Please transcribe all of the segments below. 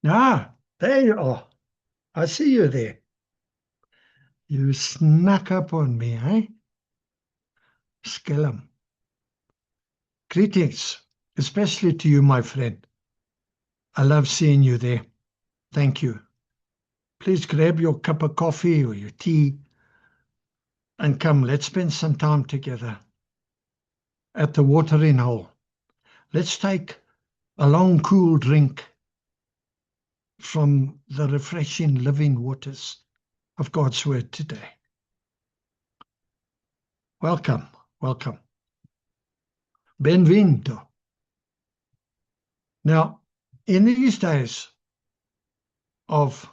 Ah, there you are. I see you there. You snuck up on me, eh? Skellum. Greetings, especially to you, my friend. I love seeing you there. Thank you. Please grab your cup of coffee or your tea and come, let's spend some time together at the watering hole. Let's take a long, cool drink from the refreshing living waters of God's Word today. Welcome, welcome. Benvenuto. Now, in these days of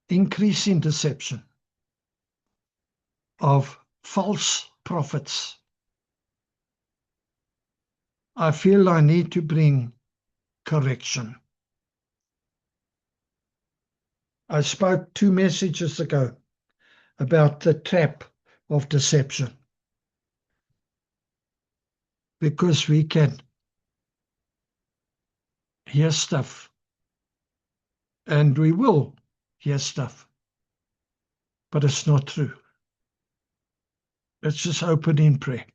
increasing deception, of false prophets, I feel I need to bring correction. I spoke 2 messages ago about the trap of deception, because we can hear stuff, and we will hear stuff, but it's not true. Let's just open in prayer.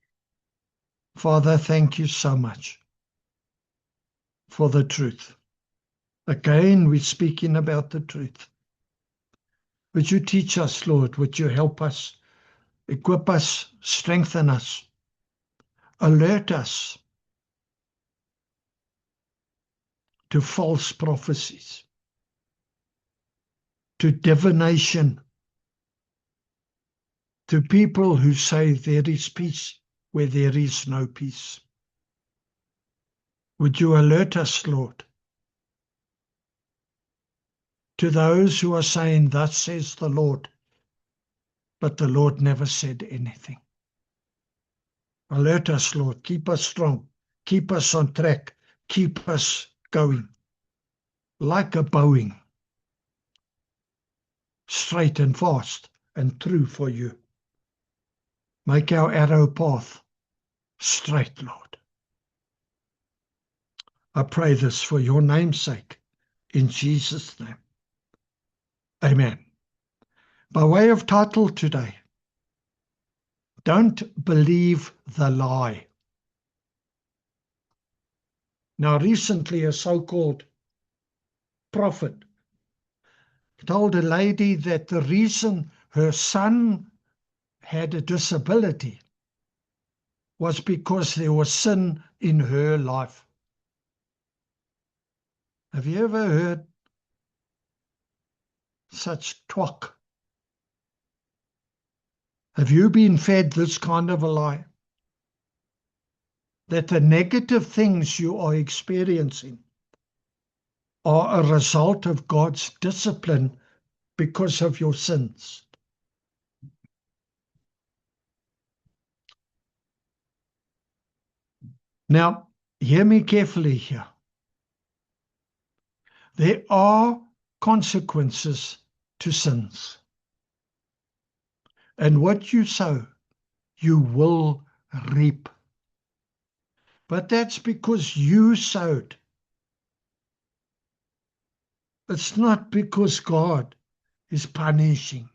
Father, thank you so much for the truth. Again, we're speaking about the truth. Would you teach us, Lord? Would you help us, equip us, strengthen us, alert us to false prophecies, to divination, to people who say there is peace where there is no peace. Would you alert us, Lord, to those who are saying, thus says the Lord, but the Lord never said anything. Alert us, Lord. Keep us strong. Keep us on track. Keep us going like a Boeing, straight and fast and true for you. Make our arrow path straight, Lord. I pray this for your name's sake, in Jesus' name. Amen. By way of title today, Don't Believe the Lie. Now, recently, a so-called prophet told a lady that the reason her son had a disability was because there was sin in her life. Have you ever heard such talk? Have you been fed this kind of a lie? That the negative things you are experiencing are a result of God's discipline because of your sins. Now, hear me carefully here. There are consequences to sins. And what you sow, you will reap. But that's because you sowed. It's not because God is punishing.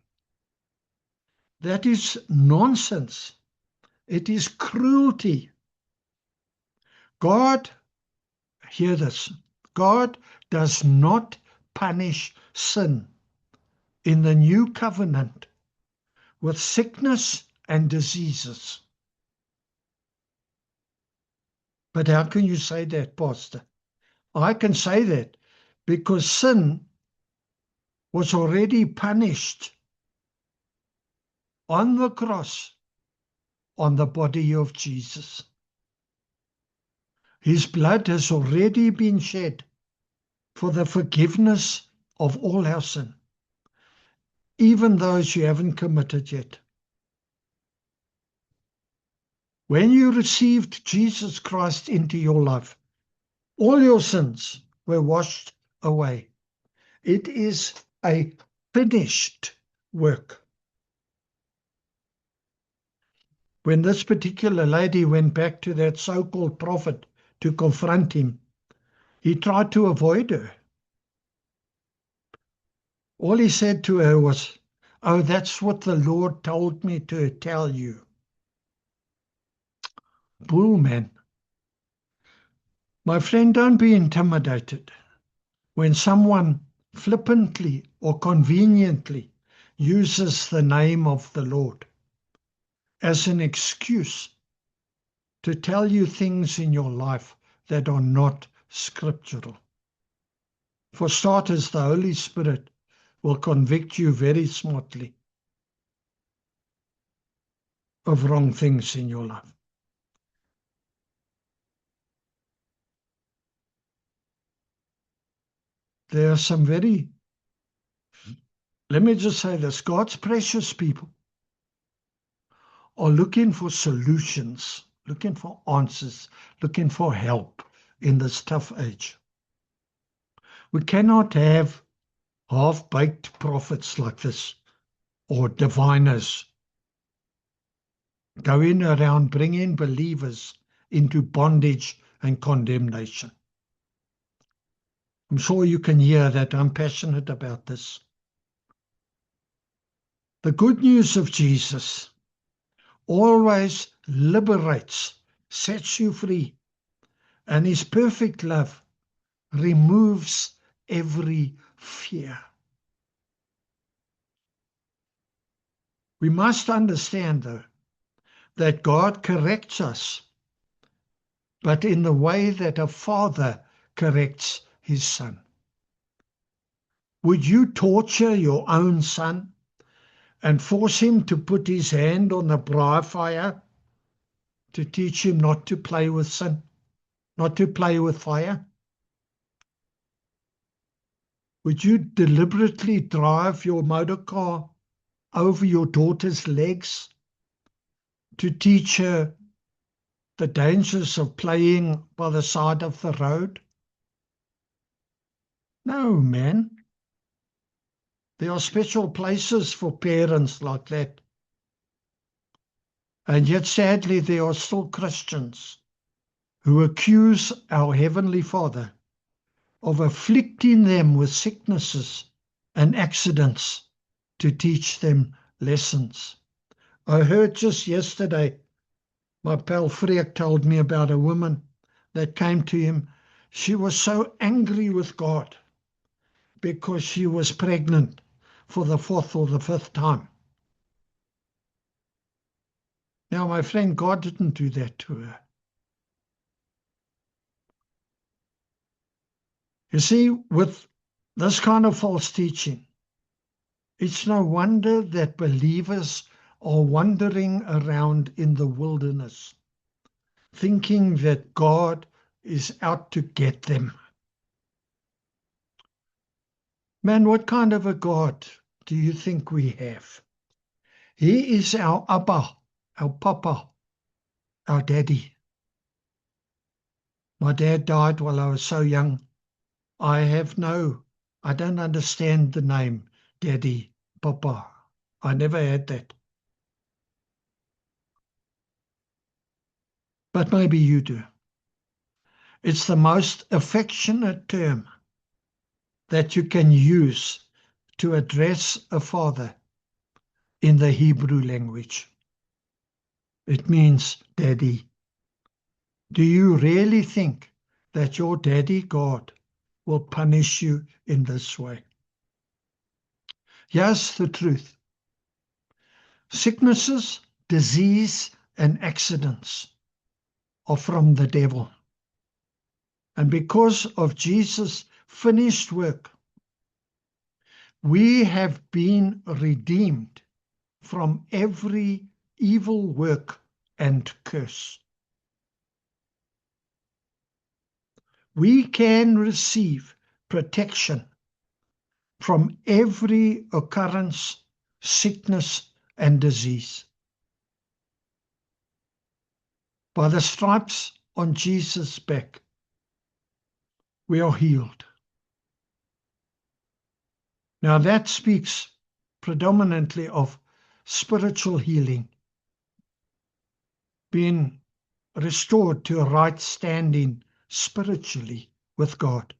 That is nonsense. It is cruelty. God, hear this, God does not punish sin in the new covenant with sickness and diseases. But how can you say that, Pastor? I can say that because sin was already punished on the cross, on the body of Jesus. His blood has already been shed for the forgiveness of all our sin, even those you haven't committed yet. When you received Jesus Christ into your life, all your sins were washed away. It is a finished work. When this particular lady went back to that so-called prophet to confront him, He tried to avoid her. All he said to her was, "Oh, that's what the Lord told me to tell you." Bull, man. My friend, don't be intimidated when someone flippantly or conveniently uses the name of the Lord as an excuse to tell you things in your life that are not scriptural. For starters, the Holy Spirit will convict you very smartly of wrong things in your life. There are some very, let me just say this, God's precious people are looking for solutions, looking for answers, looking for help in this tough age. We cannot have half-baked prophets like this or diviners going around bringing believers into bondage and condemnation. I'm sure you can hear that I'm passionate about this. The good news of Jesus always liberates, sets you free, and his perfect love removes every fear. We must understand, though, that God corrects us, but in the way that a father corrects his son. Would you torture your own son and force him to put his hand on the briar fire to teach him not to play with sin, not to play with fire? Would you deliberately drive your motor car over your daughter's legs to teach her the dangers of playing by the side of the road? No, man. There are special places for parents like that. And yet, sadly, there are still Christians who accuse our Heavenly Father of afflicting them with sicknesses and accidents to teach them lessons. I heard just yesterday, my pal Freek told me about a woman that came to him. She was so angry with God because she was pregnant for the 4th or the 5th time. Now, my friend, God didn't do that to her. You see, with this kind of false teaching, it's no wonder that believers are wandering around in the wilderness, thinking that God is out to get them. Man, what kind of a God do you think we have? He is our Abba, our Papa, our Daddy. My dad died while I was so young. I don't understand the name Daddy, Papa. I never had that. But maybe you do. It's the most affectionate term that you can use to address a father in the Hebrew language. It means daddy. Do you really think that your daddy God will punish you in this way? Here's the truth. Sicknesses, disease, and accidents are from the devil. And because of Jesus' finished work, we have been redeemed from every evil work and curse. We can receive protection from every occurrence, sickness, and disease. By the stripes on Jesus' back, we are healed. Now that speaks predominantly of spiritual healing, being restored to a right standing spiritually with God.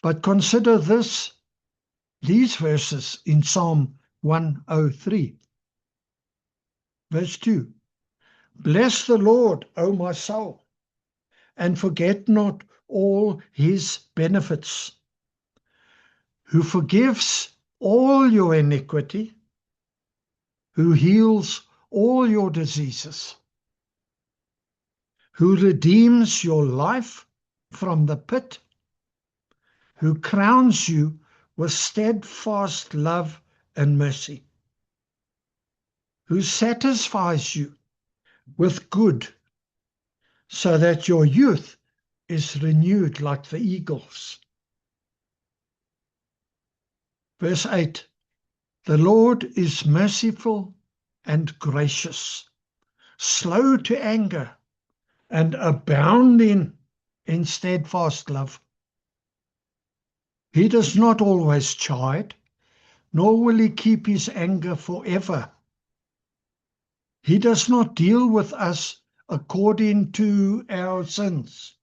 But consider these verses in Psalm 103. Verse 2. Bless the Lord, O my soul, and forget not all his benefits, who forgives all your iniquity, who heals all your diseases, who redeems your life from the pit, who crowns you with steadfast love and mercy, who satisfies you with good, so that your youth is renewed like the eagles. Verse 8, the Lord is merciful and gracious, slow to anger, and abounding in steadfast love. He does not always chide, nor will he keep his anger forever. He does not deal with us according to our sins,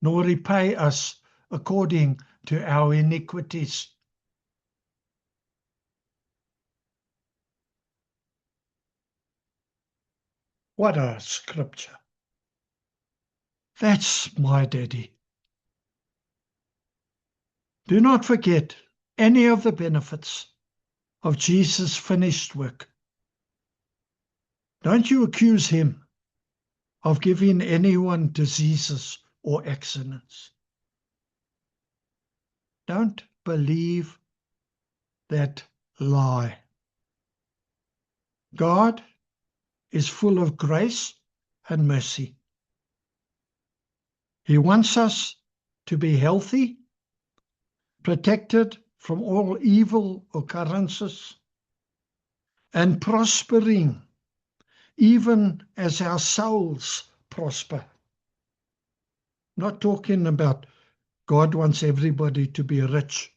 nor repay us according to our iniquities. What a scripture. That's my daddy. Do not forget any of the benefits of Jesus' finished work. Don't you accuse him of giving anyone diseases or accidents. Don't believe that lie. God is full of grace and mercy. He wants us to be healthy, protected from all evil occurrences, and prospering, even as our souls prosper. Not talking about God wants everybody to be rich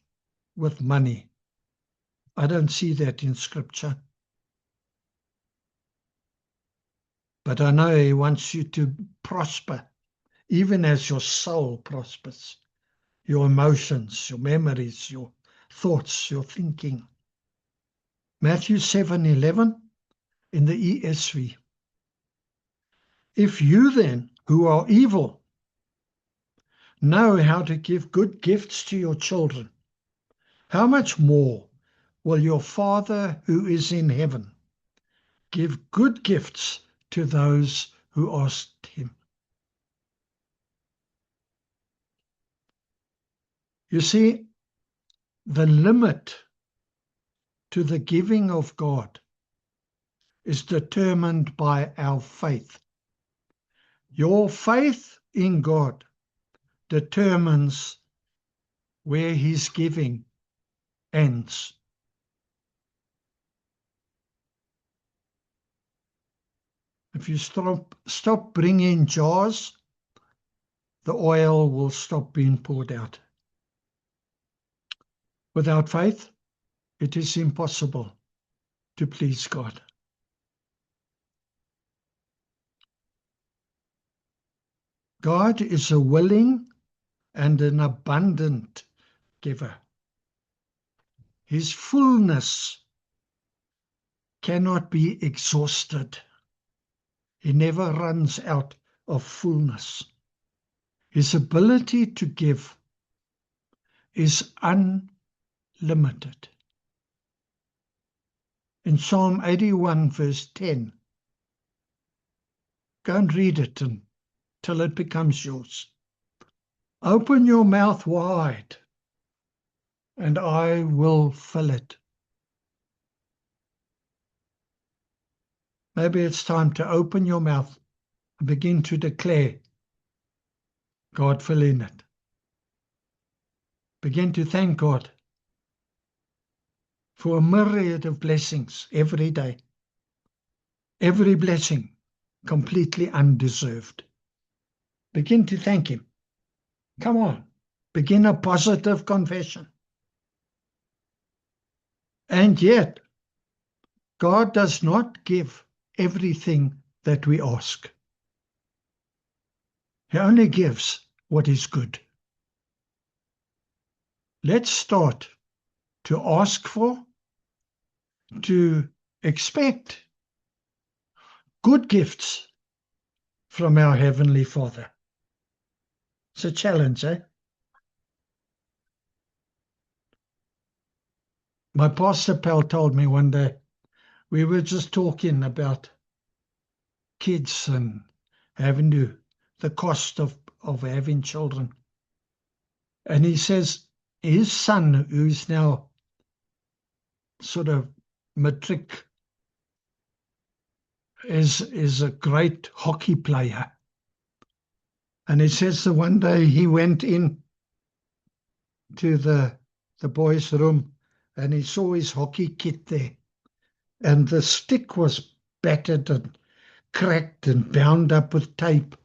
with money. I don't see that in Scripture. But I know he wants you to prosper, even as your soul prospers. Your emotions, your memories, your thoughts, your thinking. Matthew 7:11 in the ESV. If you then, who are evil, know how to give good gifts to your children, how much more will your Father who is in heaven give good gifts to those who ask him? You see, the limit to the giving of God is determined by our faith. Your faith in God determines where his giving ends. If you stop bringing jars, the oil will stop being poured out. Without faith, it is impossible to please God. God is a willing and an abundant giver. His fullness cannot be exhausted. He never runs out of fullness. His ability to give is unlimited. In Psalm 81, verse 10, go and read it until it becomes yours. Open your mouth wide, and I will fill it. Maybe it's time to open your mouth and begin to declare, God, fill in it. Begin to thank God for a myriad of blessings every day. Every blessing completely undeserved. Begin to thank him. Come on, begin a positive confession. And yet, God does not give everything that we ask. He only gives what is good. Let's start to ask for, to expect good gifts from our Heavenly Father. It's a challenge, eh? My pastor pal told me one day, we were just talking about kids and the cost of having children. And he says his son, who's now sort of matric, is a great hockey player. And he says that one day he went in to the boys' room and he saw his hockey kit there. And the stick was battered and cracked and bound up with tape.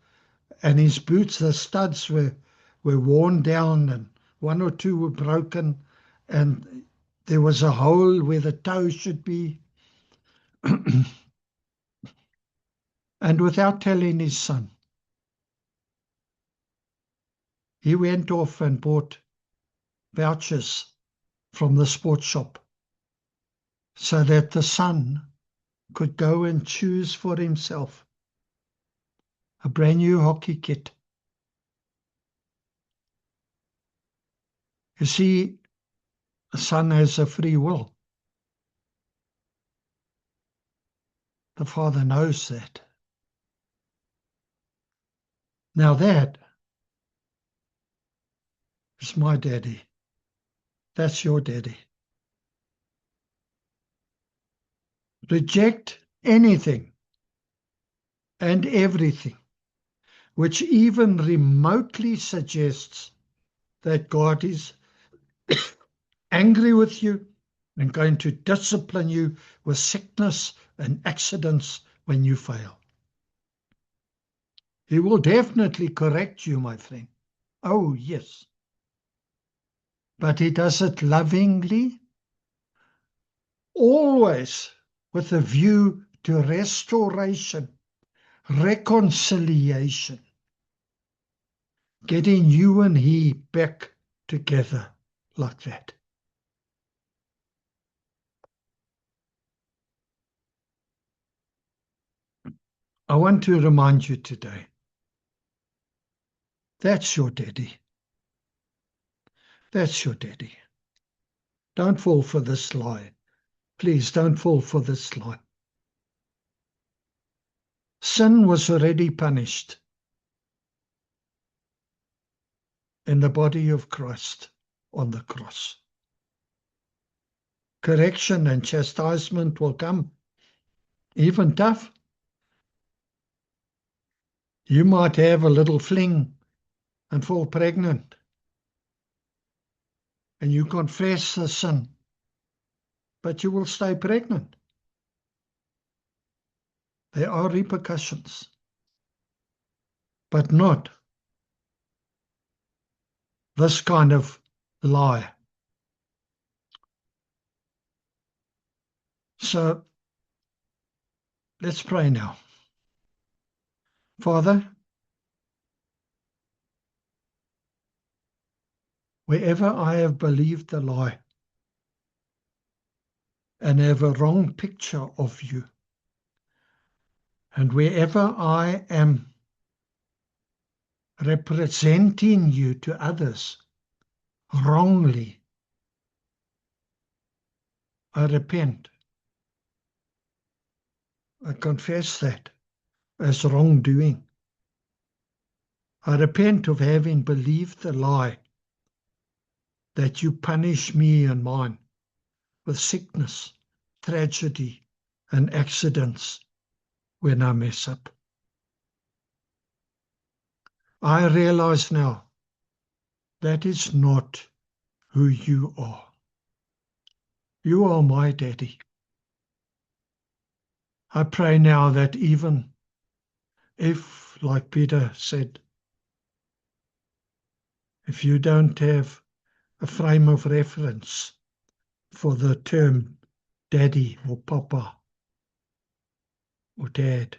And his boots, the studs were worn down and one or two were broken. And there was a hole where the toe should be. And without telling his son, he went off and bought vouchers from the sports shop so that the son could go and choose for himself a brand new hockey kit. You see, the son has a free will. The Father knows that. Now that is my daddy. That's your daddy. Reject anything and everything which even remotely suggests that God is angry with you and going to discipline you with sickness and accidents when you fail. He will definitely correct you, my friend. Oh, yes. But he does it lovingly, always with a view to restoration, reconciliation, getting you and he back together like that. I want to remind you today, that's your daddy. That's your daddy. Don't fall for this lie. Please don't fall for this lie. Sin was already punished in the body of Christ on the cross. Correction and chastisement will come, even tough. You might have a little fling and fall pregnant, and you confess the sin, but you will stay pregnant. There are repercussions, but not this kind of lie. So let's pray now. Father, wherever I have believed the lie and have a wrong picture of you, and wherever I am representing you to others wrongly, I repent. I confess that as wrongdoing. I repent of having believed the lie that you punish me and mine with sickness, tragedy, and accidents when I mess up. I realize now that is not who you are. You are my daddy. I pray now that even if, like Peter said, if you don't have a frame of reference for the term daddy or papa or dad,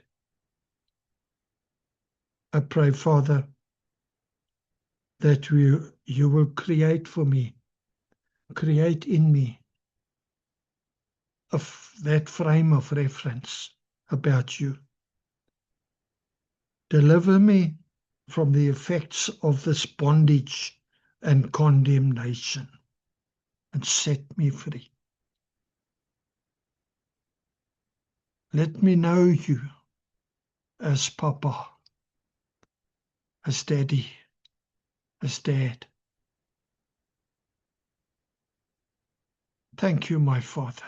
I pray, Father, that you will create for me, create in me that frame of reference about you. Deliver me from the effects of this bondage and condemnation, and set me free. Let me know you as Papa, as Daddy, as Dad. Thank you, my Father.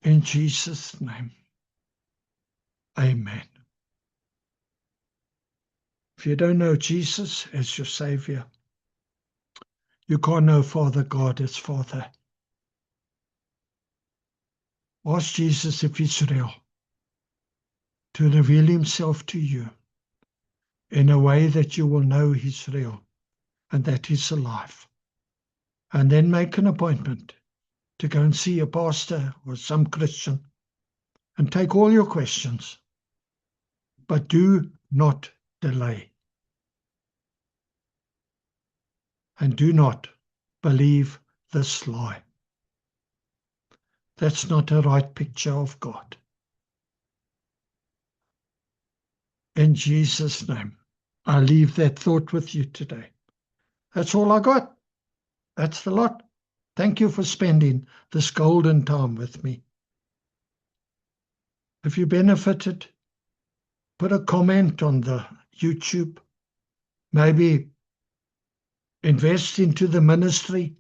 In Jesus' name, amen. If you don't know Jesus as your Savior, you can't know Father God as Father. Ask Jesus of Israel to reveal himself to you in a way that you will know he's real and that he's alive. And then make an appointment to go and see a pastor or some Christian and take all your questions. But do not delay. And do not believe this lie. That's not a right picture of God. In Jesus' name, I leave that thought with you today. That's all I got. That's the lot. Thank you for spending this golden time with me. If you benefited, put a comment on the YouTube. Maybe invest into the ministry.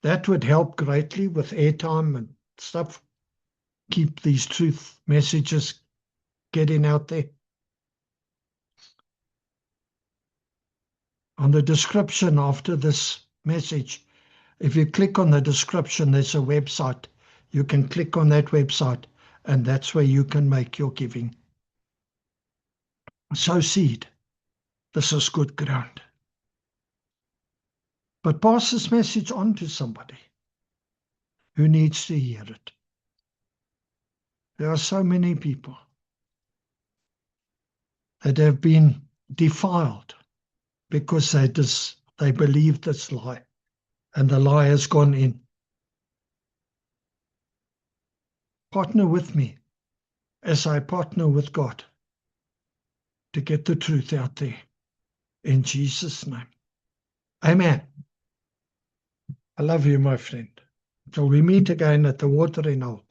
That would help greatly with airtime and stuff. Keep these truth messages getting out there. On the description after this message, if you click on the description, there's a website. You can click on that website, and that's where you can make your giving. Sow seed. This is good ground. But pass this message on to somebody who needs to hear it. There are so many people that have been defiled because they believe this lie, and the lie has gone in. Partner with me as I partner with God to get the truth out there. In Jesus' name. Amen. I love you, my friend. Till we meet again at the watering hole.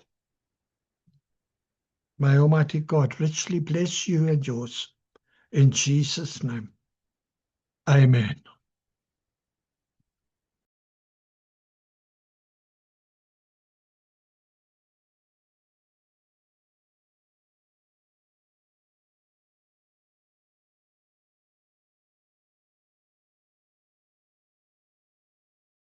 May Almighty God richly bless you and yours. In Jesus' name. Amen.